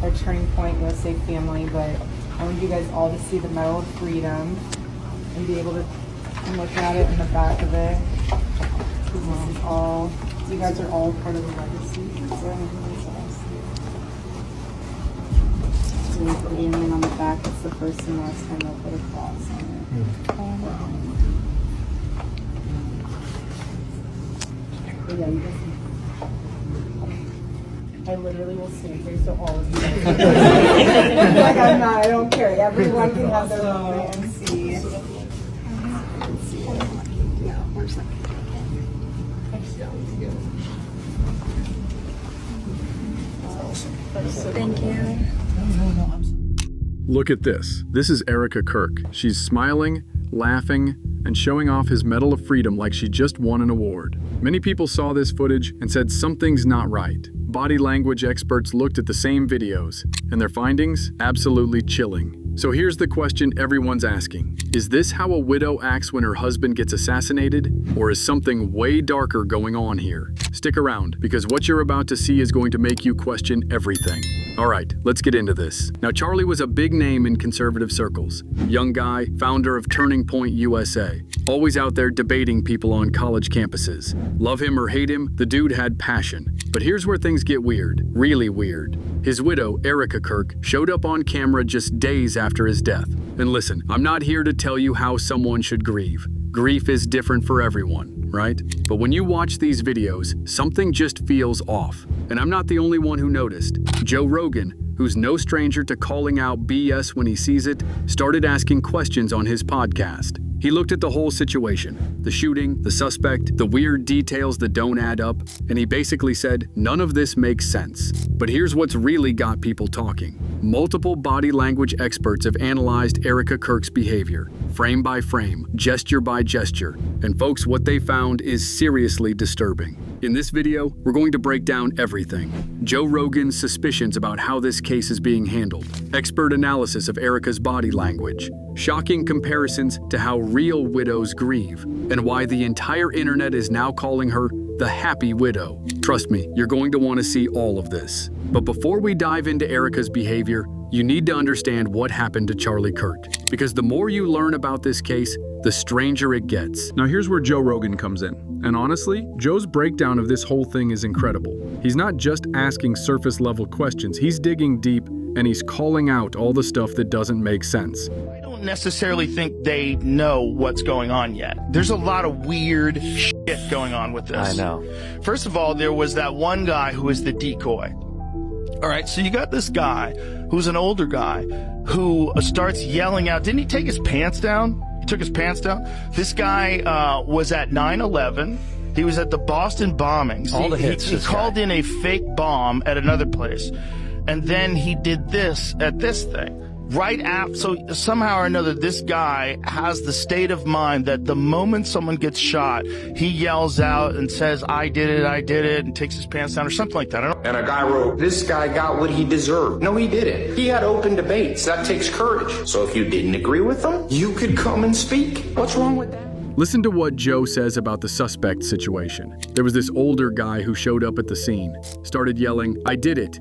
our Turning Point USA family, but I want you guys all to see the Medal of Freedom and be able to look at it in the back of it. This is all, you guys are all part of the legacy. So we put your name on the back. It's the first and last time they'll put a cross on it. But yeah, you guys can, I literally will stand here so all of you guys like I'm not, I don't care. Everyone can have their moment and see. Thank you. Look at this. This is Erika Kirk. She's smiling, laughing, and showing off his Medal of Freedom like she just won an award. Many people saw this footage and said something's not right. Body language experts looked at the same videos, and their findings? Absolutely chilling. So here's the question everyone's asking. Is this how a widow acts when her husband gets assassinated? Or is something way darker going on here? Stick around, because what you're about to see is going to make you question everything. All right, let's get into this. Now, Charlie was a big name in conservative circles. Young guy, founder of Turning Point USA. Always out there debating people on college campuses. Love him or hate him, the dude had passion. But here's where things get weird, really weird. His widow, Erika Kirk, showed up on camera just days after his death. And listen, I'm not here to tell you how someone should grieve. Grief is different for everyone, right? But when you watch these videos, something just feels off. And I'm not the only one who noticed. Joe Rogan, who's no stranger to calling out BS when he sees it, started asking questions on his podcast. He looked at the whole situation, the shooting, the suspect, the weird details that don't add up, and he basically said, none of this makes sense. But here's what's really got people talking. Multiple body language experts have analyzed Erika Kirk's behavior, frame by frame, gesture by gesture, and folks, what they found is seriously disturbing. In this video, we're going to break down everything. Joe Rogan's suspicions about how this case is being handled, expert analysis of Erika's body language, shocking comparisons to how real widows grieve, and why the entire internet is now calling her the happy widow. Trust me, you're going to want to see all of this. But before we dive into Erika's behavior, you need to understand what happened to Charlie Kirk. Because the more you learn about this case, the stranger it gets. Now here's where Joe Rogan comes in. And honestly, Joe's breakdown of this whole thing is incredible. He's not just asking surface level questions, he's digging deep and he's calling out all the stuff that doesn't make sense. I don't necessarily think they know what's going on yet. There's a lot of weird shit going on with this. I know. First of all, there was that one guy who was the decoy. All right, so you got this guy who's an older guy who starts yelling out. Didn't he take his pants down? He took his pants down. This guy was at 9/11. He was at the Boston bombings. All the hits. He called in a fake bomb at another place. And then he did this at this thing. Right after, so somehow or another, this guy has the state of mind that the moment someone gets shot, he yells out and says, I did it, and takes his pants down or something like that. I don't. And a guy wrote, this guy got what he deserved. No, he didn't. He had open debates. That takes courage. So if you didn't agree with him, you could come and speak. What's wrong with that? Listen to what Joe says about the suspect situation. There was this older guy who showed up at the scene, started yelling, I did it,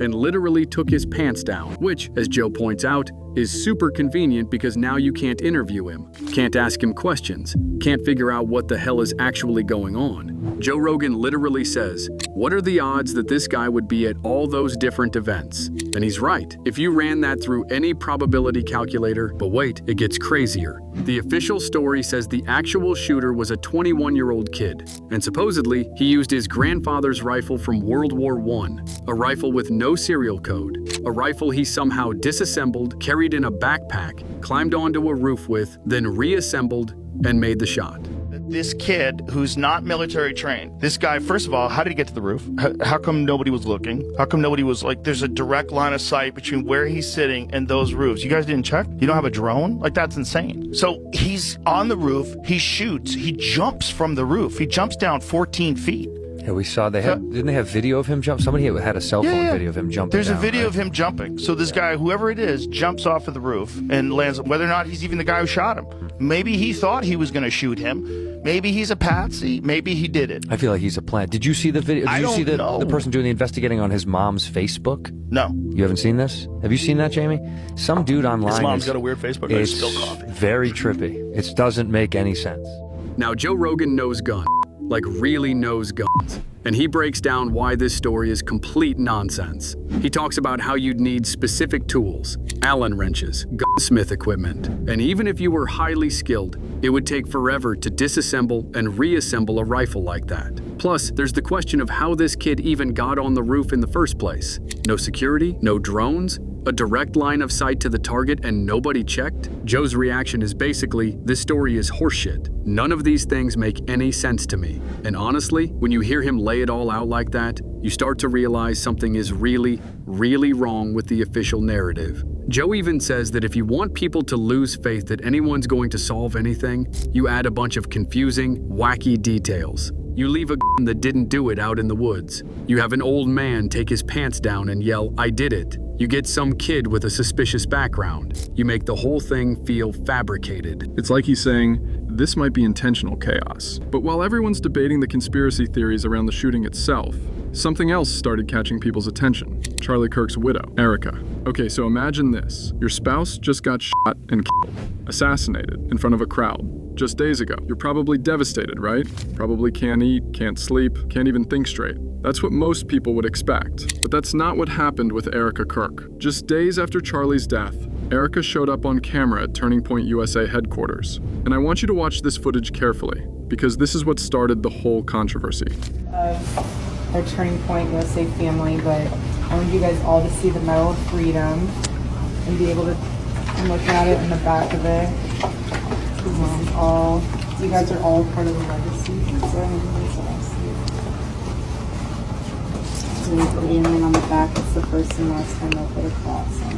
and literally took his pants down, which, as Joe points out, is super convenient because now you can't interview him, can't ask him questions, can't figure out what the hell is actually going on. Joe Rogan literally says, what are the odds that this guy would be at all those different events? And he's right. If you ran that through any probability calculator, but wait, it gets crazier. The official story says the actual shooter was a 21-year-old kid, and supposedly he used his grandfather's rifle from World War I, a rifle with no serial code, a rifle he somehow disassembled, carried in a backpack, climbed onto a roof with, then reassembled, and made the shot. This kid who's not military trained, this guy, first of all, how did he get to the roof? How come nobody was looking? How come nobody was like, there's a direct line of sight between where he's sitting and those roofs? You guys didn't check? You don't have a drone? Like, that's insane. So he's on the roof, he shoots, he jumps from the roof, he jumps down 14 feet. Yeah, we saw didn't they have video of him jump? Somebody had a cell phone video of him jumping. There's a down, video right? of him jumping. So this guy, whoever it is, jumps off of the roof and lands, whether or not he's even the guy who shot him. Maybe he thought he was going to shoot him. Maybe he's a patsy. Maybe he did it. I feel like he's a plant. Did you see the video? Did you see the person doing the investigating on his mom's Facebook? No. You haven't seen this? Have you seen that, Jamie? Some dude online. His mom's got a weird Facebook. I It's spill coffee. very trippy. It doesn't make any sense. Now, Joe Rogan knows guns, like really knows guns. And he breaks down why this story is complete nonsense. He talks about how you'd need specific tools, Allen wrenches, gunsmith equipment, and even if you were highly skilled, it would take forever to disassemble and reassemble a rifle like that. Plus, there's the question of how this kid even got on the roof in the first place. No security, no drones, a direct line of sight to the target and nobody checked? Joe's reaction is basically, this story is horseshit. None of these things make any sense to me. And honestly, when you hear him lay it all out like that, you start to realize something is really, really wrong with the official narrative. Joe even says that if you want people to lose faith that anyone's going to solve anything, you add a bunch of confusing, wacky details. You leave a gun that didn't do it out in the woods. You have an old man take his pants down and yell, "I did it." You get some kid with a suspicious background. You make the whole thing feel fabricated. It's like he's saying, this might be intentional chaos. But while everyone's debating the conspiracy theories around the shooting itself, something else started catching people's attention. Charlie Kirk's widow, Erika. Okay, so imagine this. Your spouse just got shot and killed, assassinated, in front of a crowd. Just days ago. You're probably devastated, right? Probably can't eat, can't sleep, can't even think straight. That's what most people would expect. But that's not what happened with Erika Kirk. Just days after Charlie's death, Erika showed up on camera at Turning Point USA headquarters. And I want you to watch this footage carefully, because this is what started the whole controversy. Our Turning Point USA family, but I want you guys all to see the Medal of Freedom and be able to look at it in the back of it. You guys are all part of the legacy. So and then on the back, it's the first and last time they'll put a cross on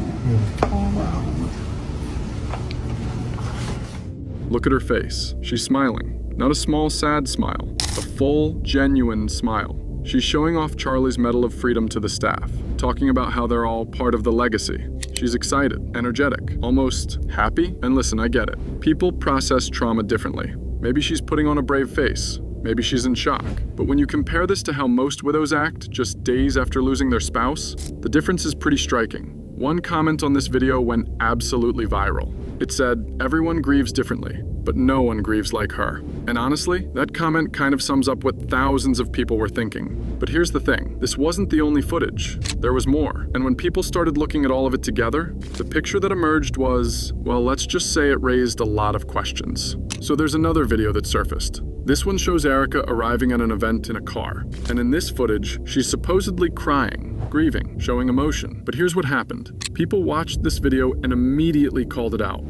it. Look at her face. She's smiling. Not a small, sad smile. A full, genuine smile. She's showing off Charlie's Medal of Freedom to the staff, talking about how they're all part of the legacy. She's excited, energetic, almost happy. And listen, I get it. People process trauma differently. Maybe she's putting on a brave face. Maybe she's in shock. But when you compare this to how most widows act just days after losing their spouse, the difference is pretty striking. One comment on this video went absolutely viral. It said, "Everyone grieves differently, but no one grieves like her." And honestly, that comment kind of sums up what thousands of people were thinking. But here's the thing, this wasn't the only footage. There was more. And when people started looking at all of it together, the picture that emerged was, well, let's just say it raised a lot of questions. So there's another video that surfaced. This one shows Erika arriving at an event in a car. And in this footage, she's supposedly crying, grieving, showing emotion. But here's what happened. People watched this video and immediately called it out.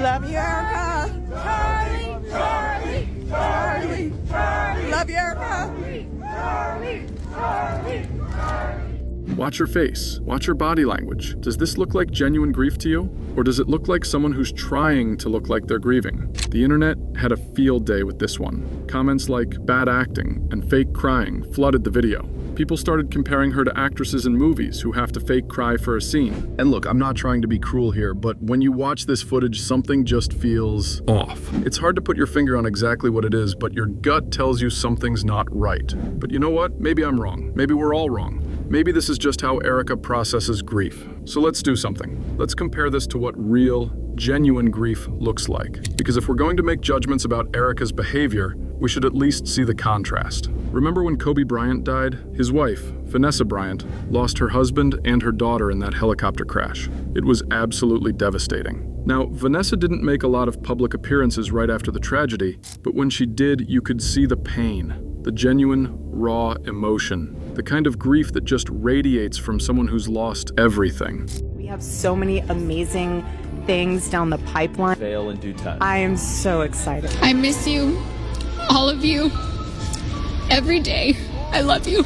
Love you, Erika. Charlie, Charlie, Charlie, Charlie. Love you, Erika. Charlie, Charlie, Charlie. Watch her face. Watch her body language. Does this look like genuine grief to you? Or does it look like someone who's trying to look like they're grieving? The internet had a field day with this one. Comments like bad acting and fake crying flooded the video. People started comparing her to actresses in movies who have to fake cry for a scene. And look, I'm not trying to be cruel here, but when you watch this footage, something just feels off. It's hard to put your finger on exactly what it is, but your gut tells you something's not right. But you know what? Maybe I'm wrong. Maybe we're all wrong. Maybe this is just how Erika processes grief. So let's do something. Let's compare this to what real, genuine grief looks like. Because if we're going to make judgments about Erika's behavior, we should at least see the contrast. Remember when Kobe Bryant died? His wife, Vanessa Bryant, lost her husband and her daughter in that helicopter crash. It was absolutely devastating. Now, Vanessa didn't make a lot of public appearances right after the tragedy, but when she did, you could see the pain, the genuine, raw emotion, the kind of grief that just radiates from someone who's lost everything. We have so many amazing things down the pipeline. Fail in due time. I am so excited. I miss you, all of you, every day. I love you.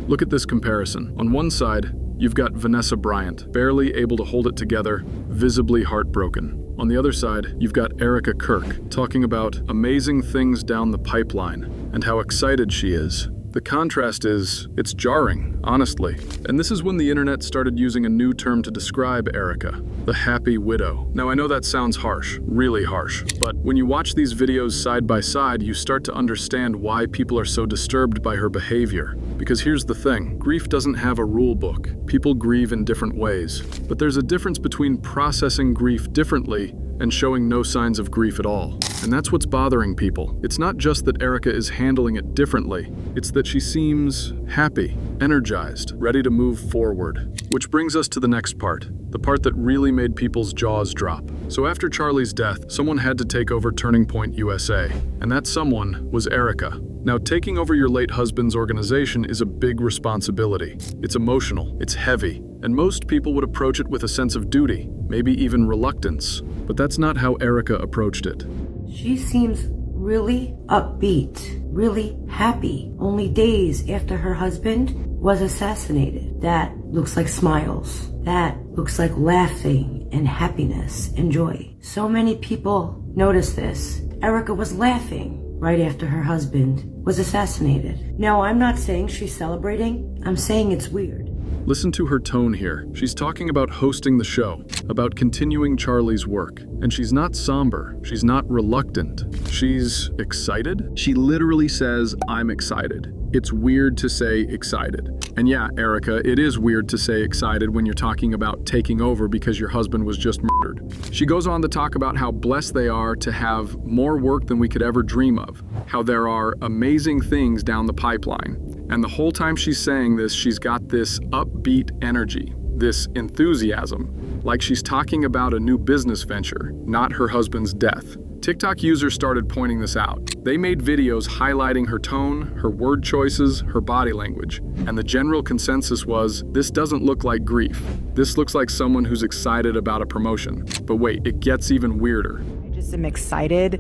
Look at this comparison. On one side, you've got Vanessa Bryant, barely able to hold it together, visibly heartbroken. On the other side, you've got Erika Kirk talking about amazing things down the pipeline and how excited she is. The contrast is, it's jarring, honestly. And this is when the internet started using a new term to describe Erika, the happy widow. Now I know that sounds harsh, really harsh, but when you watch these videos side by side, you start to understand why people are so disturbed by her behavior. Because here's the thing, grief doesn't have a rule book. People grieve in different ways. But there's a difference between processing grief differently and showing no signs of grief at all. And that's what's bothering people. It's not just that Erika is handling it differently, it's that she seems happy, energized, ready to move forward. Which brings us to the next part, the part that really made people's jaws drop. So after Charlie's death, someone had to take over Turning Point USA, and that someone was Erika. Now, taking over your late husband's organization is a big responsibility. It's emotional, it's heavy, and most people would approach it with a sense of duty, maybe even reluctance. But that's not how Erika approached it. She seems really upbeat, really happy, only days after her husband was assassinated. That looks like smiles. That looks like laughing and happiness and joy. So many people notice this. Erika was laughing right after her husband was assassinated. Now, I'm not saying she's celebrating. I'm saying it's weird. Listen to her tone here. She's talking about hosting the show, about continuing Charlie's work. And she's not somber. She's not reluctant. She's excited. She literally says, "I'm excited." It's weird to say excited. And yeah, Erika, it is weird to say excited when you're talking about taking over because your husband was just murdered. She goes on to talk about how blessed they are to have more work than we could ever dream of, how there are amazing things down the pipeline. And the whole time she's saying this, she's got this upbeat energy, this enthusiasm, like she's talking about a new business venture, not her husband's death. TikTok users started pointing this out. They made videos highlighting her tone, her word choices, her body language. And the general consensus was, this doesn't look like grief. This looks like someone who's excited about a promotion. But wait, it gets even weirder. I just am excited.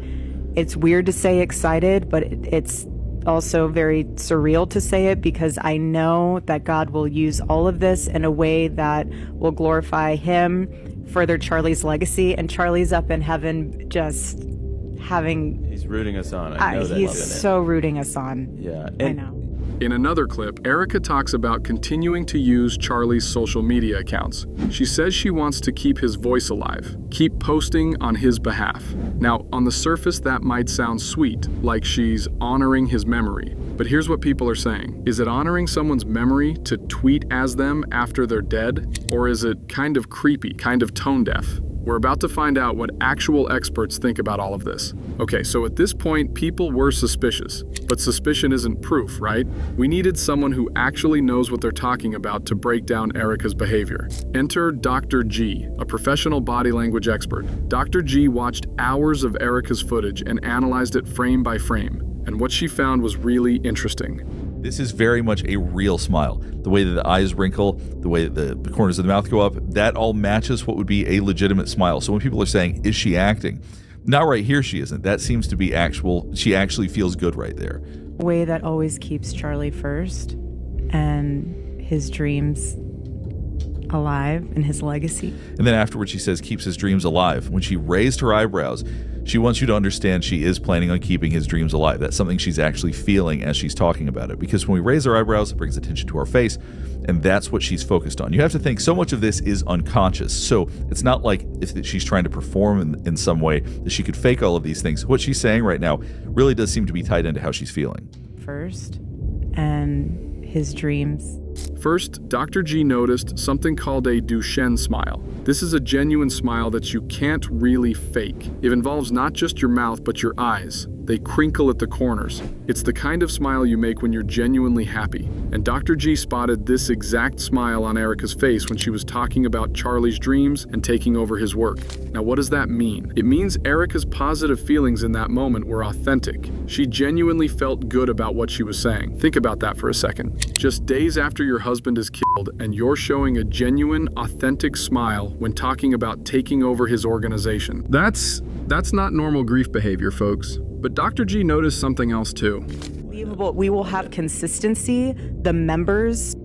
It's weird to say excited, but it's also very surreal to say it because I know that God will use all of this in a way that will glorify Him, further Charlie's legacy, and Charlie's up in heaven just having... He's rooting us on. I know that. He's so rooting us on. Yeah. I know. In another clip, Erika talks about continuing to use Charlie's social media accounts. She says she wants to keep his voice alive, keep posting on his behalf. Now, on the surface, that might sound sweet, like she's honoring his memory. But here's what people are saying. Is it honoring someone's memory to tweet as them after they're dead? Or is it kind of creepy, kind of tone deaf? We're about to find out what actual experts think about all of this. Okay, so at this point, people were suspicious. But suspicion isn't proof, right? We needed someone who actually knows what they're talking about to break down Erika's behavior. Enter Dr. G, a professional body language expert. Dr. G watched hours of Erika's footage and analyzed it frame by frame. And what she found was really interesting. This is very much a real smile. The way that the eyes wrinkle, the way that the corners of the mouth go up, that all matches what would be a legitimate smile. So when people are saying, is she acting? Not right here she isn't. That seems to be actual. She actually feels good right there. A way that always keeps Charlie first and his dreams alive and his legacy. And then afterwards she says keeps his dreams alive. When she raised her eyebrows, she wants you to understand she is planning on keeping his dreams alive. That's something she's actually feeling as she's talking about it. Because when we raise our eyebrows, it brings attention to our face, and that's what she's focused on. You have to think so much of this is unconscious. So it's not like if she's trying to perform in some way that she could fake all of these things. What she's saying right now really does seem to be tied into how she's feeling. First, and his dreams. First, Dr. G noticed something called a Duchenne smile. This is a genuine smile that you can't really fake. It involves not just your mouth, but your eyes. They crinkle at the corners. It's the kind of smile you make when you're genuinely happy. And Dr. G spotted this exact smile on Erika's face when she was talking about Charlie's dreams and taking over his work. Now, what does that mean? It means Erika's positive feelings in that moment were authentic. She genuinely felt good about what she was saying. Think about that for a second. Just days after your husband is killed, and you're showing a genuine, authentic smile when talking about taking over his organization. That's not normal grief behavior, folks. But Dr. G noticed something else too. We will have consistency. The members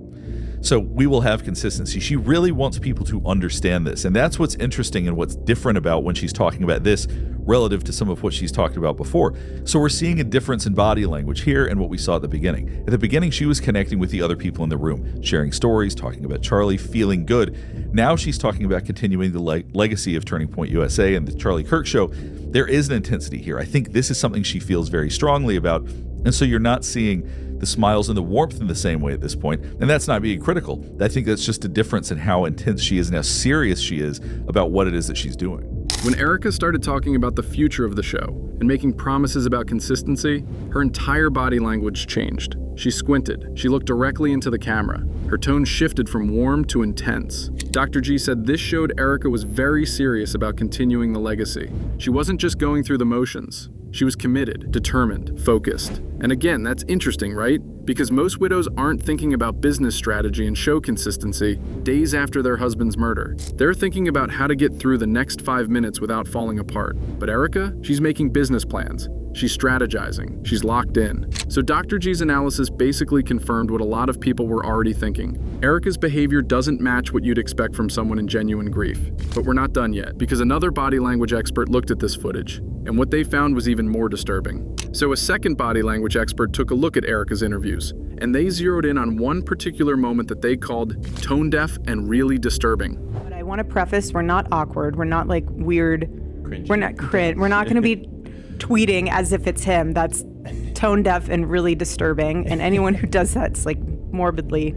So we will have consistency. She really wants people to understand this. And that's what's interesting and what's different about when she's talking about this relative to some of what she's talked about before. So we're seeing a difference in body language here and what we saw at the beginning. At the beginning, she was connecting with the other people in the room, sharing stories, talking about Charlie, feeling good. Now she's talking about continuing the legacy of Turning Point USA and the Charlie Kirk Show. There is an intensity here. I think this is something she feels very strongly about. And so you're not seeing the smiles and the warmth in the same way at this point. And that's not being critical. I think that's just a difference in how intense she is and how serious she is about what it is that she's doing. When Erika started talking about the future of the show and making promises about consistency, her entire body language changed. She squinted. She looked directly into the camera. Her tone shifted from warm to intense. Dr. G said this showed Erika was very serious about continuing the legacy. She wasn't just going through the motions. She was committed, determined, focused. And again, that's interesting, right? Because most widows aren't thinking about business strategy and show consistency days after their husband's murder. They're thinking about how to get through the next 5 minutes without falling apart. But Erika, she's making business plans. She's strategizing. She's locked in. So Dr. G's analysis basically confirmed what a lot of people were already thinking. Erika's behavior doesn't match what you'd expect from someone in genuine grief. But we're not done yet, because another body language expert looked at this footage, and what they found was even more disturbing. So a second body language expert took a look at Erika's interviews, and they zeroed in on one particular moment that they called tone deaf and really disturbing. But I want to preface, we're not awkward. We're not like weird. Cringy. We're not cringe. We're not going to be tweeting as if it's him. That's tone deaf and really disturbing. And anyone who does that's like morbidly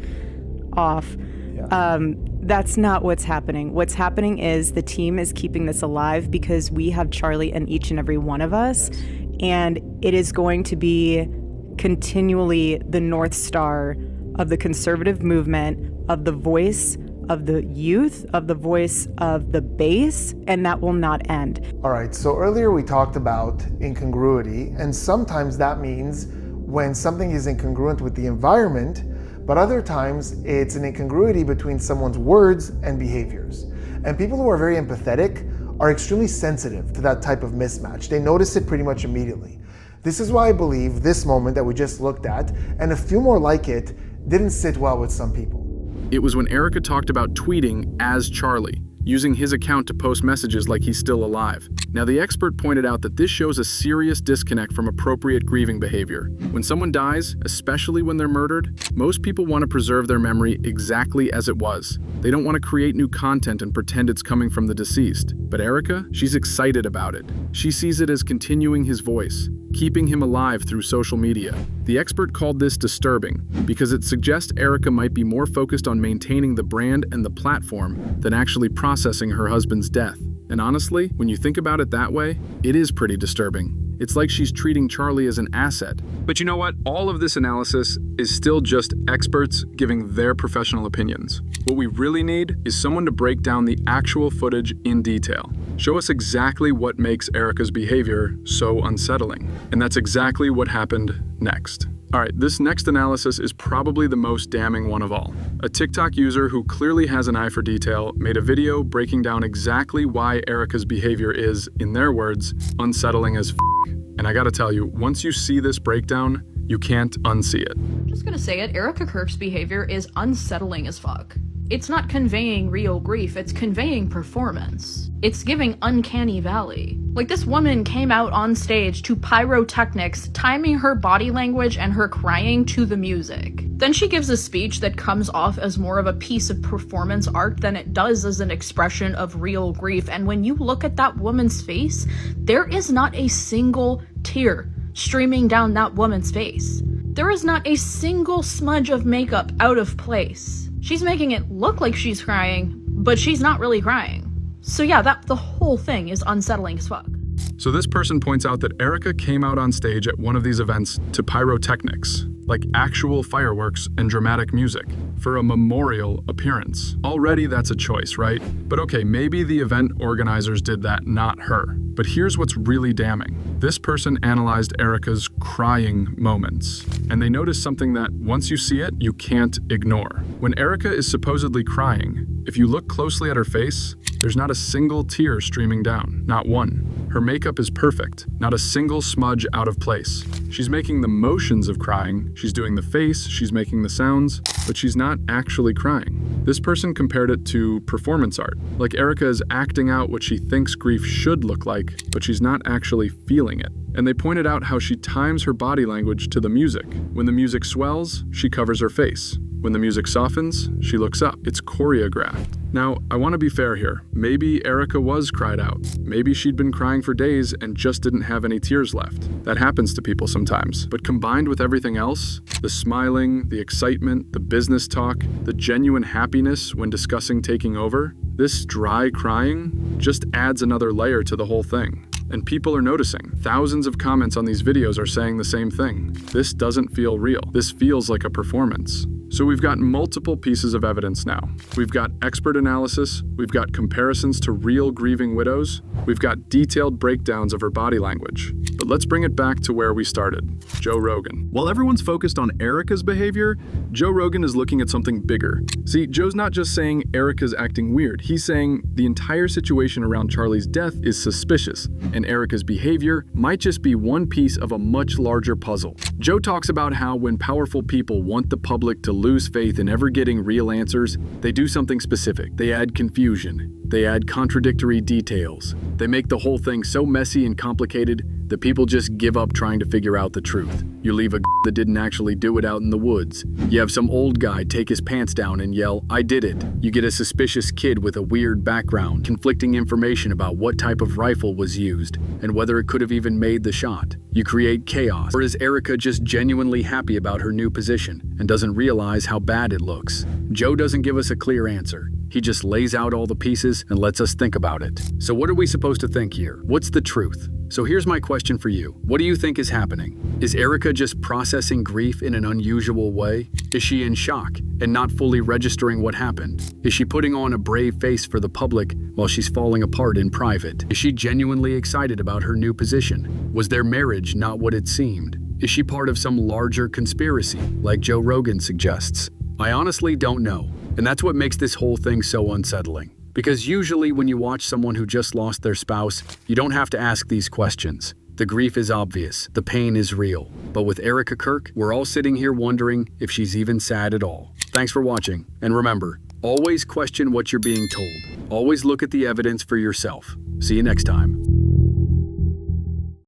off. Yeah. That's not what's happening. What's happening is the team is keeping this alive because we have Charlie in each and every one of us. Yes. And it is going to be continually the North Star of the conservative movement, of the voice of the youth, of the voice of the base, and that will not end. All right, so earlier we talked about incongruity, and sometimes that means when something is incongruent with the environment, but other times it's an incongruity between someone's words and behaviors. And people who are very empathetic are extremely sensitive to that type of mismatch. They notice it pretty much immediately. This is why I believe this moment that we just looked at, and a few more like it, didn't sit well with some people. It was when Erika talked about tweeting as Charlie, using his account to post messages like he's still alive. Now, the expert pointed out that this shows a serious disconnect from appropriate grieving behavior. When someone dies, especially when they're murdered, most people want to preserve their memory exactly as it was. They don't want to create new content and pretend it's coming from the deceased. But Erika, she's excited about it. She sees it as continuing his voice, keeping him alive through social media. The expert called this disturbing because it suggests Erika might be more focused on maintaining the brand and the platform than actually processing her husband's death. And honestly, when you think about it that way, it is pretty disturbing. It's like she's treating Charlie as an asset. But you know what? All of this analysis is still just experts giving their professional opinions. What we really need is someone to break down the actual footage in detail. Show us exactly what makes Erika's behavior so unsettling. And that's exactly what happened next. All right, this next analysis is probably the most damning one of all. A TikTok user who clearly has an eye for detail made a video breaking down exactly why Erika's behavior is, in their words, unsettling as f***. And I gotta tell you, once you see this breakdown, you can't unsee it. I'm just gonna say it, Erika Kirk's behavior is unsettling as fuck. It's not conveying real grief, it's conveying performance. It's giving uncanny valley. Like, this woman came out on stage to pyrotechnics, timing her body language and her crying to the music. Then she gives a speech that comes off as more of a piece of performance art than it does as an expression of real grief. And when you look at that woman's face, there is not a single tear streaming down that woman's face. There is not a single smudge of makeup out of place. She's making it look like she's crying, but she's not really crying. So yeah, the whole thing is unsettling as fuck. So this person points out that Erika came out on stage at one of these events to pyrotechnics, like actual fireworks and dramatic music, for a memorial appearance. Already that's a choice, right? But okay, maybe the event organizers did that, not her. But here's what's really damning. This person analyzed Erika's crying moments, and they noticed something that, once you see it, you can't ignore. When Erika is supposedly crying, if you look closely at her face, there's not a single tear streaming down, not one. Her makeup is perfect, not a single smudge out of place. She's making the motions of crying, she's doing the face, she's making the sounds, but she's not actually crying. This person compared it to performance art. Like Erika is acting out what she thinks grief should look like, but she's not actually feeling it. And they pointed out how she times her body language to the music. When the music swells, she covers her face. When the music softens, she looks up. It's choreographed. Now, I want to be fair here. Maybe Erika was cried out. Maybe she'd been crying for days and just didn't have any tears left. That happens to people sometimes. But combined with everything else, the smiling, the excitement, the business talk, the genuine happiness when discussing taking over, this dry crying just adds another layer to the whole thing. And people are noticing. Thousands of comments on these videos are saying the same thing. This doesn't feel real. This feels like a performance. So we've got multiple pieces of evidence now. We've got expert analysis, we've got comparisons to real grieving widows, we've got detailed breakdowns of her body language. But let's bring it back to where we started, Joe Rogan. While everyone's focused on Erika's behavior, Joe Rogan is looking at something bigger. See, Joe's not just saying Erika's acting weird, he's saying the entire situation around Charlie's death is suspicious, and Erika's behavior might just be one piece of a much larger puzzle. Joe talks about how when powerful people want the public to lose faith in ever getting real answers, they do something specific. They add confusion. They add contradictory details. They make the whole thing so messy and complicated that people just give up trying to figure out the truth. You leave a that didn't actually do it out in the woods. You have some old guy take his pants down and yell, "I did it." You get a suspicious kid with a weird background, conflicting information about what type of rifle was used and whether it could have even made the shot. You create chaos. Or is Erika just genuinely happy about her new position and doesn't realize how bad it looks? Joe doesn't give us a clear answer. He just lays out all the pieces and lets us think about it. So what are we supposed to think here? What's the truth? So here's my question for you. What do you think is happening? Is Erika just processing grief in an unusual way? Is she in shock and not fully registering what happened? Is she putting on a brave face for the public while she's falling apart in private? Is she genuinely excited about her new position? Was their marriage not what it seemed? Is she part of some larger conspiracy, like Joe Rogan suggests? I honestly don't know. And that's what makes this whole thing so unsettling. Because usually when you watch someone who just lost their spouse, you don't have to ask these questions. The grief is obvious, the pain is real. But with Erika Kirk, we're all sitting here wondering if she's even sad at all. Thanks for watching, and remember, always question what you're being told. Always look at the evidence for yourself. See you next time.